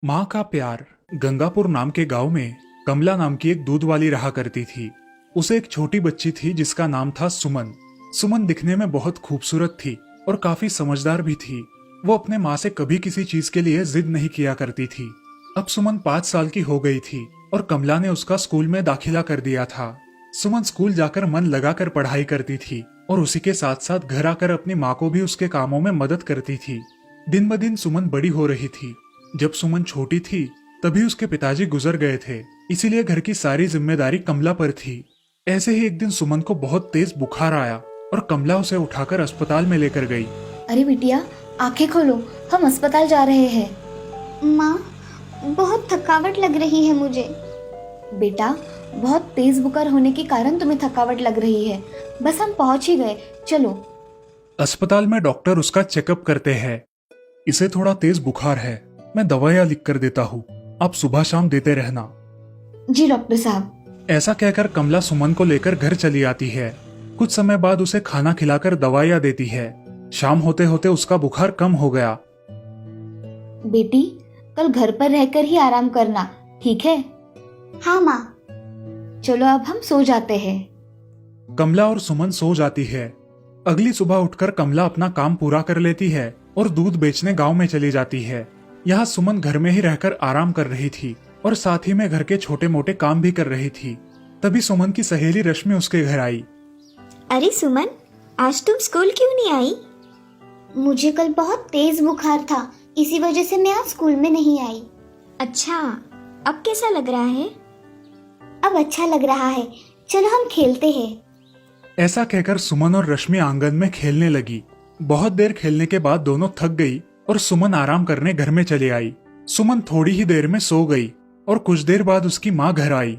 माँ का प्यार। गंगापुर नाम के गांव में कमला नाम की एक दूध वाली रहा करती थी। उसे एक छोटी बच्ची थी जिसका नाम था सुमन। सुमन दिखने में बहुत खूबसूरत थी और काफी समझदार भी थी। वो अपने माँ से कभी किसी चीज के लिए जिद नहीं किया करती थी। अब सुमन 5 साल की हो गई थी और कमला ने उसका स्कूल में दाखिला कर दिया था। सुमन स्कूल जाकर मन लगाकर पढ़ाई करती थी और उसी के साथ साथ घर आकर अपनी माँ को भी उसके कामों में मदद करती थी। दिन ब दिन सुमन बड़ी हो रही थी। जब सुमन छोटी थी तभी उसके पिताजी गुजर गए थे, इसीलिए घर की सारी जिम्मेदारी कमला पर थी। ऐसे ही एक दिन सुमन को बहुत तेज बुखार आया और कमला उसे उठाकर अस्पताल में लेकर गई। अरे बिटिया, आंखें खोलो, हम अस्पताल जा रहे हैं। माँ, बहुत थकावट लग रही है मुझे। बेटा, बहुत तेज बुखार होने के कारण तुम्हें थकावट लग रही है। बस हम पहुंच ही गए, चलो। अस्पताल में डॉक्टर उसका चेकअप करते हैं। इसे थोड़ा तेज बुखार है, मैं दवाइयाँ लिख कर देता हूँ, आप सुबह शाम देते रहना। जी डॉक्टर साहब। ऐसा कहकर कमला सुमन को लेकर घर चली आती है। कुछ समय बाद उसे खाना खिलाकर दवाइयाँ देती है। शाम होते होते उसका बुखार कम हो गया। बेटी, कल घर पर रहकर ही आराम करना, ठीक है? हाँ माँ। चलो अब हम सो जाते हैं। कमला और सुमन सो जाती है। अगली सुबह उठकर कमला अपना काम पूरा कर लेती है और दूध बेचने गांव में चली जाती है। यहाँ सुमन घर में ही रहकर आराम कर रही थी और साथ ही में घर के छोटे मोटे काम भी कर रही थी। तभी सुमन की सहेली रश्मि उसके घर आई। अरे सुमन, आज तुम स्कूल क्यों नहीं आई? मुझे कल बहुत तेज बुखार था, इसी वजह से मैं आज स्कूल में नहीं आई। अच्छा, अब कैसा लग रहा है? अब अच्छा लग रहा है, चलो हम खेलते हैं। ऐसा कहकर सुमन और रश्मि आंगन में खेलने लगी। बहुत देर खेलने के बाद दोनों थक गई और सुमन आराम करने घर में चली आई। सुमन थोड़ी ही देर में सो गई और कुछ देर बाद उसकी माँ घर आई।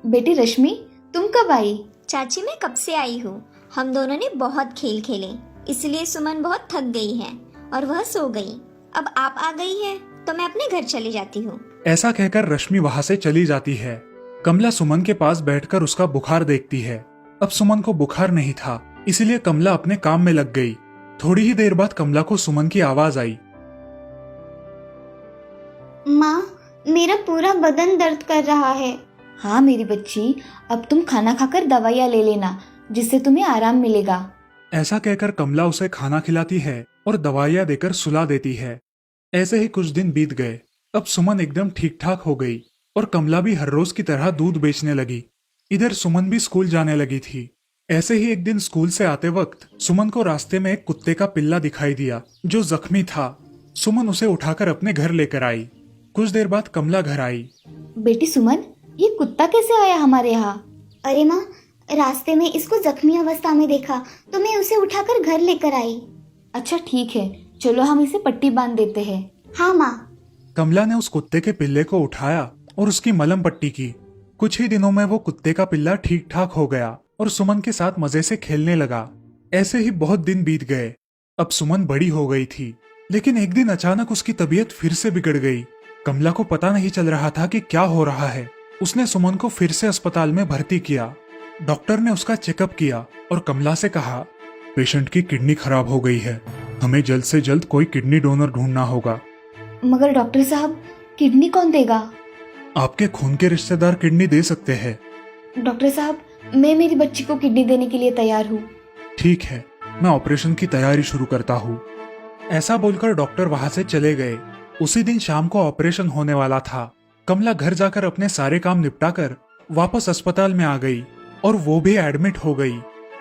बेटी रश्मि, तुम कब आई? चाची, मैं कब से आई हूँ। हम दोनों ने बहुत खेल खेले, इसलिए सुमन बहुत थक गई है और वह सो गई। अब आप आ गई है तो मैं अपने घर चली जाती हूँ। ऐसा कहकर रश्मि वहाँ से चली जाती है। कमला सुमन के पास बैठकर उसका बुखार देखती है। अब सुमन को बुखार नहीं था, इसीलिए कमला अपने काम में लग गई। थोड़ी ही देर बाद कमला को सुमन की आवाज आई। माँ, मेरा पूरा बदन दर्द कर रहा है। हाँ मेरी बच्ची, अब तुम खाना खाकर दवाइयाँ ले लेना, जिससे तुम्हें आराम मिलेगा। ऐसा कहकर कमला उसे खाना खिलाती है और दवाइयाँ देकर सुला देती है। ऐसे ही कुछ दिन बीत गए। अब सुमन एकदम ठीक ठाक हो गई और कमला भी हर रोज की तरह दूध बेचने लगी। इधर सुमन भी स्कूल जाने लगी थी। ऐसे ही एक दिन स्कूल से आते वक्त सुमन को रास्ते में एक कुत्ते का पिल्ला दिखाई दिया जो जख्मी था। सुमन उसे उठाकर अपने घर लेकर आई। कुछ देर बाद कमला घर आई। बेटी सुमन, ये कुत्ता कैसे आया हमारे यहाँ? अरे माँ, रास्ते में इसको जख्मी अवस्था में देखा तो मैं उसे उठाकर घर लेकर आई। अच्छा ठीक है, चलो हम इसे पट्टी बांध देते हैं। हाँ माँ। कमला ने उस कुत्ते के पिल्ले को उठाया और उसकी मलहम पट्टी की। कुछ ही दिनों में वो कुत्ते का पिल्ला ठीक ठाक हो गया और सुमन के साथ मजे से खेलने लगा। ऐसे ही बहुत दिन बीत गए। अब सुमन बड़ी हो गई थी, लेकिन एक दिन अचानक उसकी तबीयत फिर से बिगड़ गई। कमला को पता नहीं चल रहा था कि क्या हो रहा है। उसने सुमन को फिर से अस्पताल में भर्ती किया। डॉक्टर ने उसका चेकअप किया और कमला से कहा, पेशेंट की किडनी खराब हो गई है, हमें जल्द से जल्द कोई किडनी डोनर ढूंढना होगा। मगर डॉक्टर साहब, किडनी कौन देगा? आपके खून के रिश्तेदार किडनी दे सकते हैं। डॉक्टर साहब, मैं मेरी बच्ची को किडनी देने के लिए तैयार हूँ। ठीक है, मैं ऑपरेशन की तैयारी शुरू करता हूँ। ऐसा बोलकर डॉक्टर वहां से चले गए। उसी दिन शाम को ऑपरेशन होने वाला था। कमला घर जाकर अपने सारे काम निपटाकर वापस अस्पताल में आ गई और वो भी एडमिट हो गई।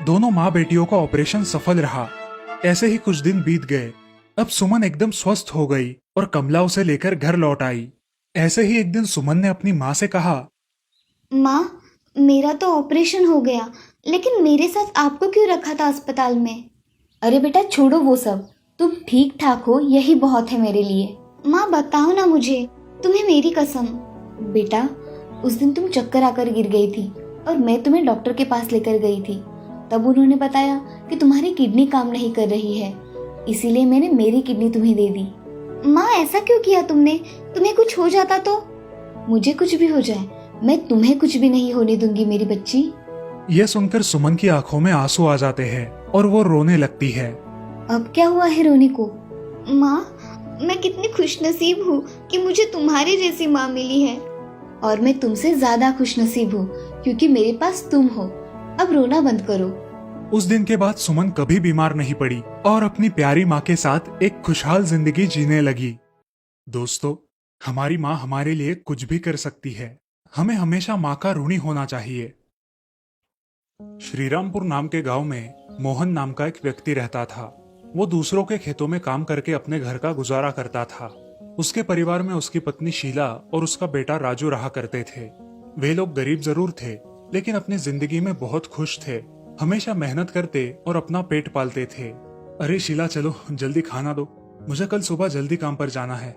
दोनों माँ बेटियों का ऑपरेशन सफल रहा। ऐसे ही कुछ दिन बीत गए। अब सुमन एकदम स्वस्थ हो गई और कमला उसे लेकर घर लौट आई। ऐसे ही एक दिन सुमन ने अपनी माँ से कहा, माँ, मेरा तो ऑपरेशन हो गया, लेकिन मेरे साथ आपको क्यों रखा था अस्पताल में? अरे बेटा छोड़ो वो सब, तुम ठीक ठाक हो, यही बहुत है मेरे लिए। माँ बताओ ना मुझे, तुम्हें मेरी कसम। बेटा, उस दिन तुम चक्कर आकर गिर गई थी और मैं तुम्हें डॉक्टर के पास लेकर गई थी। तब उन्होंने बताया कि तुम्हारी किडनी काम नहीं कर रही है, इसीलिए मैंने मेरी किडनी तुम्हें दे दी। माँ, ऐसा क्यों किया तुमने? तुम्हें कुछ हो जाता तो? मुझे कुछ भी हो जाए, मैं तुम्हें कुछ भी नहीं होने दूंगी मेरी बच्ची। यह सुनकर सुमन की आंखों में आंसू आ जाते हैं और वो रोने लगती है। अब क्या हुआ है रोने को? माँ, मैं कितनी खुशनसीब हूँ कि मुझे तुम्हारी जैसी माँ मिली है। और मैं तुमसे ज्यादा खुशनसीब हूँ क्योंकि मेरे पास तुम हो। अब रोना बंद करो। उस दिन के बाद सुमन कभी बीमार नहीं पड़ी और अपनी प्यारी माँ के साथ एक खुशहाल जिंदगी जीने लगी। दोस्तों, हमारी माँ हमारे लिए कुछ भी कर सकती है। हमें हमेशा माँ का ऋणी होना चाहिए। श्रीरामपुर नाम के गांव में मोहन नाम का एक व्यक्ति रहता था। वो दूसरों के खेतों में काम करके अपने घर का गुजारा करता था। उसके परिवार में उसकी पत्नी शीला और उसका बेटा राजू रहा करते थे। वे लोग गरीब जरूर थे, लेकिन अपनी जिंदगी में बहुत खुश थे। हमेशा मेहनत करते और अपना पेट पालते थे। अरे शीला, चलो जल्दी खाना दो, मुझे कल सुबह जल्दी काम पर जाना है।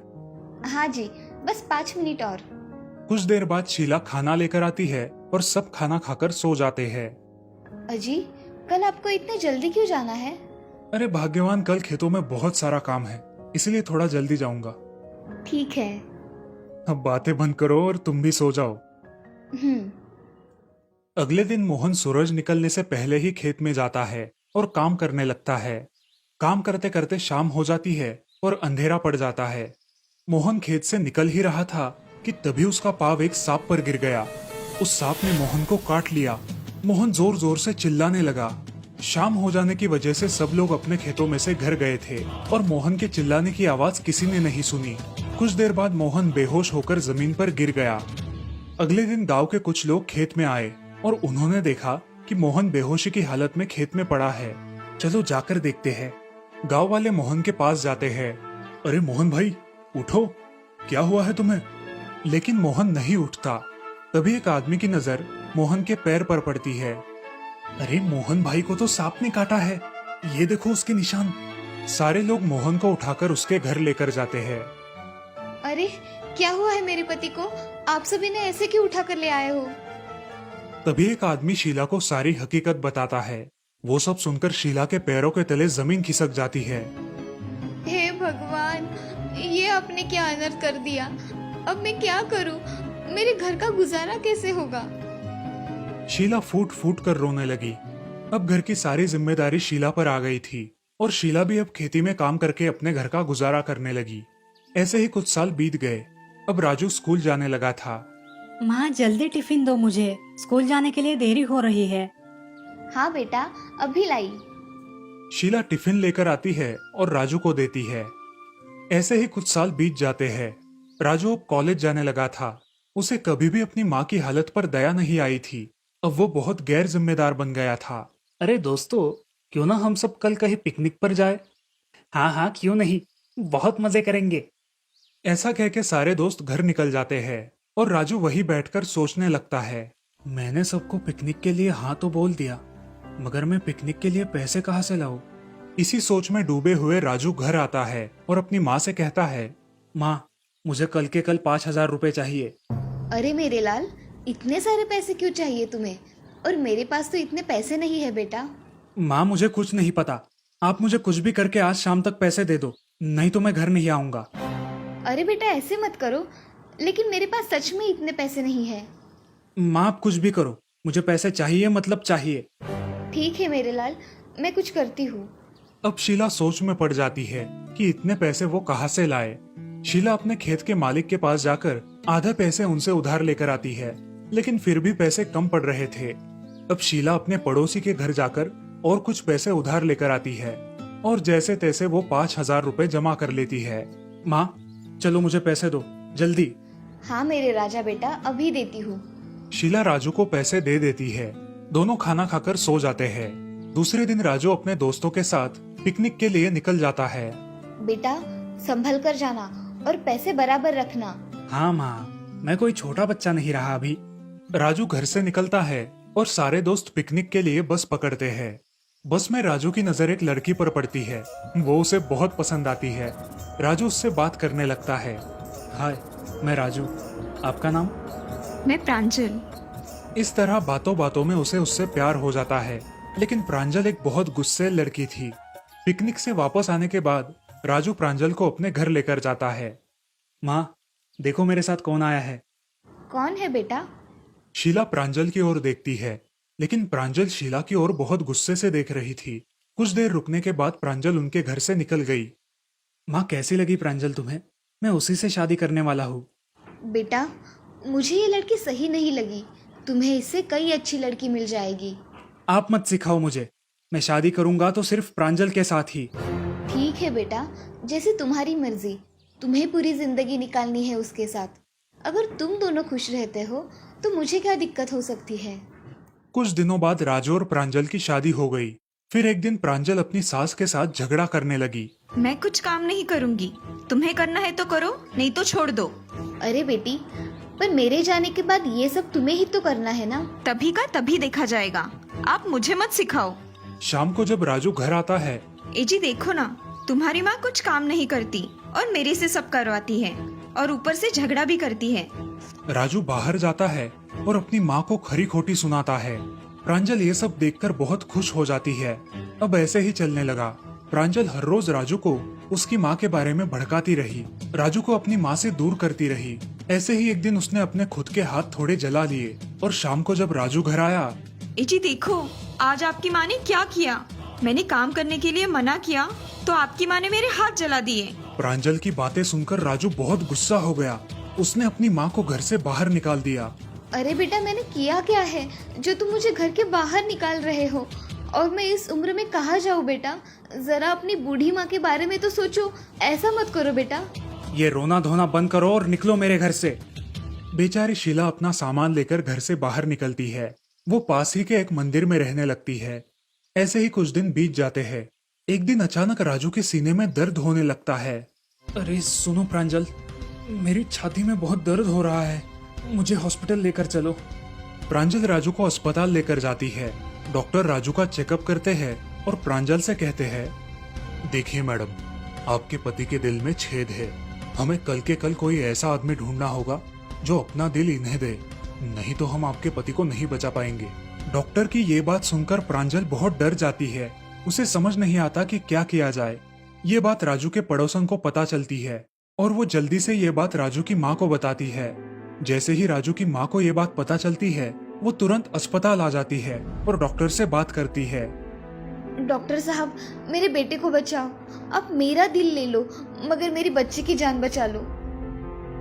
हाँ जी, बस 5 मिनट और। कुछ देर बाद शीला खाना लेकर आती है और सब खाना खाकर सो जाते हैं। अजी, कल आपको इतने जल्दी क्यों जाना है? अरे भाग्यवान, कल खेतों में बहुत सारा काम है, इसलिए थोड़ा जल्दी जाऊंगा। ठीक है। अब बातें बंद करो और तुम भी सो जाओ। अगले दिन मोहन सूरज निकलने से पहले ही खेत में जाता है और काम करने लगता है। काम करते करते शाम हो जाती है और अंधेरा पड़ जाता है। मोहन खेत से निकल ही रहा था कि तभी उसका पाँव एक सांप पर गिर गया। उस सांप ने मोहन को काट लिया। मोहन जोर जोर से चिल्लाने लगा। शाम हो जाने की वजह से सब लोग अपने खेतों में से घर गए थे और मोहन के चिल्लाने की आवाज किसी ने नहीं सुनी। कुछ देर बाद मोहन बेहोश होकर जमीन पर गिर गया। अगले दिन गांव के कुछ लोग खेत में आए और उन्होंने देखा कि मोहन बेहोशी की हालत में खेत में पड़ा है। चलो जाकर देखते हैं। गांव वाले मोहन के पास जाते हैं। अरे मोहन भाई, उठो, क्या हुआ है तुम्हें? लेकिन मोहन नहीं उठता। तभी एक आदमी की नजर मोहन के पैर पर पड़ती है। अरे मोहन भाई को तो सांप ने काटा है, ये देखो उसके निशान। सारे लोग मोहन को उठाकर उसके घर लेकर जाते हैं। अरे क्या हुआ है मेरे पति को? आप सभी ने ऐसे क्यों उठा कर ले आए हो? तभी एक आदमी शीला को सारी हकीकत बताता है। वो सब सुनकर शीला के पैरों के तले जमीन खिसक जाती है। हे भगवान, ये आपने क्या अनर्थ कर दिया। अब मैं क्या करूं? मेरे घर का गुजारा कैसे होगा? शीला फूट फूट कर रोने लगी। अब घर की सारी जिम्मेदारी शीला पर आ गई थी और शीला भी अब खेती में काम करके अपने घर का गुजारा करने लगी। ऐसे ही कुछ साल बीत गए। अब राजू स्कूल जाने लगा था। माँ, जल्दी टिफिन दो, मुझे स्कूल जाने के लिए देरी हो रही है। हाँ बेटा, अभी लाई। शीला टिफिन लेकर आती है और राजू को देती है। ऐसे ही कुछ साल बीत जाते हैं। राजू अब कॉलेज जाने लगा था। उसे कभी भी अपनी माँ की हालत पर दया नहीं आई थी। अब वो बहुत गैर जिम्मेदार बन गया था। अरे दोस्तों, क्यों ना हम सब कल कहीं पिकनिक पर जाए? हाँ हाँ, क्यों नहीं, बहुत मजे करेंगे। ऐसा कह के सारे दोस्त घर निकल जाते हैं और राजू वही बैठकर सोचने लगता है। मैंने सबको पिकनिक के लिए हाँ तो बोल दिया, मगर मैं पिकनिक के लिए पैसे कहाँ से लाऊं? इसी सोच में डूबे हुए राजू घर आता है और अपनी माँ से कहता है, माँ, मुझे कल के कल 5,000 रुपए चाहिए। अरे मेरे लाल, इतने सारे पैसे क्यों चाहिए तुम्हें? और मेरे पास तो इतने पैसे नहीं है बेटा। माँ, मुझे कुछ नहीं पता, आप मुझे कुछ भी करके आज शाम तक पैसे दे दो, नहीं तो मैं घर नहीं आऊंगा। अरे बेटा, ऐसे मत करो, लेकिन मेरे पास सच में इतने पैसे नहीं है। माँ, आप कुछ भी करो, मुझे पैसे चाहिए, मतलब चाहिए। ठीक है मेरे लाल, मैं कुछ करती हूँ। अब शीला सोच में पड़ जाती है कि इतने पैसे वो कहाँ से लाए। शीला अपने खेत के मालिक के पास जाकर आधे पैसे उनसे उधार लेकर आती है, लेकिन फिर भी पैसे कम पड़ रहे थे। अब शीला अपने पड़ोसी के घर जाकर और कुछ पैसे उधार लेकर आती है और जैसे तैसे वो 5,000 रुपए जमा कर लेती है। माँ, चलो मुझे पैसे दो, जल्दी। हाँ मेरे राजा बेटा, अभी देती हूँ। शीला राजू को पैसे दे देती है। दोनों खाना खाकर सो जाते हैं। दूसरे दिन राजू अपने दोस्तों के साथ पिकनिक के लिए निकल जाता है। बेटा, संभल कर जाना और पैसे बराबर रखना। हाँ माँ, मैं कोई छोटा बच्चा नहीं रहा अभी। राजू घर से निकलता है और सारे दोस्त पिकनिक के लिए बस पकड़ते हैं। बस में राजू की नजर एक लड़की पर पड़ती है। वो उसे बहुत पसंद आती है। राजू उससे बात करने लगता है। हाय, मैं राजू, आपका नाम? मैं प्रांजल। इस तरह बातों बातों में उसे उससे प्यार हो जाता है। लेकिन प्रांजल एक बहुत गुस्सैल लड़की थी। पिकनिक से वापस आने के बाद राजू प्रांजल को अपने घर लेकर जाता है। माँ, देखो मेरे साथ कौन आया है। कौन है बेटा? शीला प्रांजल की ओर देखती है, लेकिन प्रांजल शीला की ओर बहुत गुस्से से देख रही थी। कुछ देर रुकने के बाद प्रांजल उनके घर से निकल गई। माँ कैसी लगी प्रांजल तुम्हें? मैं उसी से शादी करने वाला हूँ। बेटा, मुझे ये लड़की सही नहीं लगी। तुम्हें इससे कई अच्छी लड़की मिल जाएगी। आप मत सिखाओ मुझे। मैं शादी करूंगा तो सिर्फ प्रांजल के साथ ही। ठीक है बेटा, जैसे तुम्हारी मर्जी। तुम्हें पूरी जिंदगी निकालनी है उसके साथ। अगर तुम दोनों खुश रहते हो तो मुझे क्या दिक्कत हो सकती है। कुछ दिनों बाद राजू और प्रांजल की शादी हो गई। फिर एक दिन प्रांजल अपनी सास के साथ झगड़ा करने लगी। मैं कुछ काम नहीं करूंगी, तुम्हें करना है तो करो, नहीं तो छोड़ दो। अरे बेटी, पर मेरे जाने के बाद ये सब तुम्हें ही तो करना है ना। तभी का तभी देखा जाएगा, आप मुझे मत सिखाओ। शाम को जब राजू घर आता है, ए जी देखो ना, तुम्हारी माँ कुछ काम नहीं करती और मेरे से सब करवाती है और ऊपर से झगड़ा भी करती है। राजू बाहर जाता है और अपनी माँ को खरी खोटी सुनाता है। प्रांजल ये सब देखकर बहुत खुश हो जाती है। अब ऐसे ही चलने लगा। प्रांजल हर रोज राजू को उसकी माँ के बारे में भड़काती रही, राजू को अपनी माँ से दूर करती रही। ऐसे ही एक दिन उसने अपने खुद के हाथ थोड़े जला लिए और शाम को जब राजू घर आया, ए जी देखो, आज आपकी माँ ने क्या किया। मैंने काम करने के लिए मना किया तो आपकी माँ ने मेरे हाथ जला दिए। प्रांजल की बातें सुनकर राजू बहुत गुस्सा हो गया। उसने अपनी माँ को घर से बाहर निकाल दिया। अरे बेटा, मैंने किया क्या है जो तुम मुझे घर के बाहर निकाल रहे हो? और मैं इस उम्र में कहाँ जाऊँ बेटा? जरा अपनी बूढ़ी माँ के बारे में तो सोचो। ऐसा मत करो बेटा। ये रोना धोना बंद करो और निकलो मेरे घर से। बेचारी शीला अपना सामान लेकर घर से बाहर निकलती है। वो पास ही के एक मंदिर में रहने लगती है। ऐसे ही कुछ दिन बीत जाते हैं। एक दिन अचानक राजू के सीने में दर्द होने लगता है। अरे सुनो प्रांजल, मेरी छाती में बहुत दर्द हो रहा है, मुझे हॉस्पिटल लेकर चलो। प्रांजल राजू को अस्पताल लेकर जाती है। डॉक्टर राजू का चेकअप करते हैं और प्रांजल से कहते हैं, देखिए मैडम, आपके पति के दिल में छेद है। हमें कल के कल कोई ऐसा आदमी ढूंढना होगा जो अपना दिल इन्हें दे, नहीं तो हम आपके पति को नहीं बचा पाएंगे। डॉक्टर की ये बात सुनकर प्रांजल बहुत डर जाती है। उसे समझ नहीं आता कि क्या किया जाए। ये बात राजू के पड़ोसन को पता चलती है और वो जल्दी से ये बात राजू की माँ को बताती है। जैसे ही राजू की माँ को ये बात पता चलती है, वो तुरंत अस्पताल आ जाती है और डॉक्टर से बात करती है। डॉक्टर साहब, मेरे बेटे को बचाओ। आप मेरा दिल ले लो, मगर मेरी बच्ची की जान बचा लो।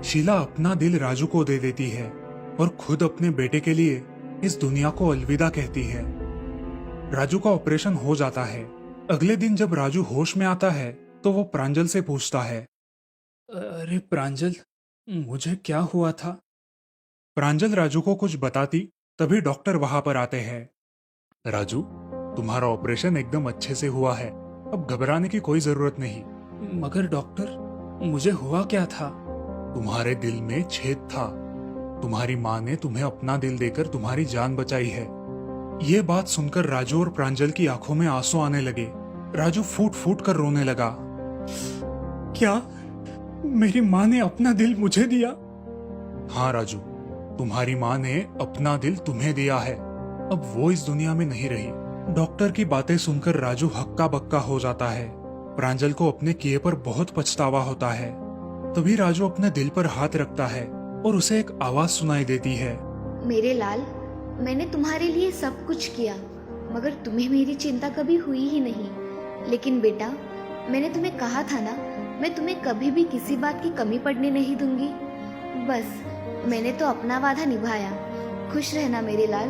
शीला अपना दिल राजू को दे देती है और खुद अपने बेटे के लिए इस दुनिया को अलविदा कहती है। राजू का ऑपरेशन हो जाता है। अगले दिन जब राजू होश में आता है तो वो प्रांजल से पूछता है, अरे प्रांजल, मुझे क्या हुआ था? प्रांजल राजू को कुछ बताती तभी डॉक्टर वहां पर आते हैं। राजू, तुम्हारा ऑपरेशन एकदम अच्छे से हुआ है, अब घबराने की कोई जरूरत नहीं। मगर डॉक्टर, मुझे हुआ क्या था? तुम्हारे दिल में छेद था। तुम्हारी माँ ने तुम्हें अपना दिल देकर तुम्हारी जान बचाई है। ये बात सुनकर राजू और प्रांजल की आंखों में आंसू आने लगे। राजू फूट फूट कर रोने लगा। क्या मेरी माँ ने अपना दिल मुझे दिया? हाँ राजू, तुम्हारी माँ ने अपना दिल तुम्हें दिया है। अब वो इस दुनिया में नहीं रही। डॉक्टर की बातें सुनकर राजू हक्का बक्का हो जाता है। प्रांजल को अपने किए पर बहुत पछतावा होता है। तभी राजू अपने दिल पर हाथ रखता है और उसे एक आवाज सुनाई देती है, मेरे लाल, मैंने तुम्हारे लिए सब कुछ किया, मगर तुम्हें मेरी चिंता कभी हुई ही नहीं। लेकिन बेटा, मैंने तुम्हें कहा था ना, मैं तुम्हें कभी भी किसी बात की कमी पड़ने नहीं दूंगी। बस मैंने तो अपना वादा निभाया। खुश रहना मेरे लाल।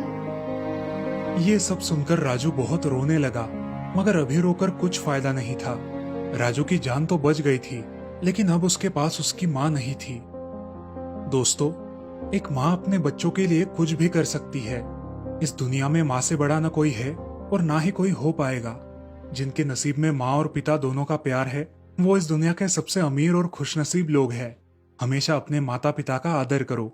ये सब सुनकर राजू बहुत रोने लगा, मगर अभी रोकर कुछ फायदा नहीं था। राजू की जान तो बच गई थी, लेकिन अब उसके पास उसकी माँ नहीं थी। दोस्तों, एक माँ अपने बच्चों के लिए कुछ भी कर सकती है। इस दुनिया में माँ से बड़ा न कोई है और ना ही कोई हो पाएगा। जिनके नसीब में माँ और पिता दोनों का प्यार है, वो इस दुनिया के सबसे अमीर और खुशनसीब लोग हैं। हमेशा अपने माता पिता का आदर करो।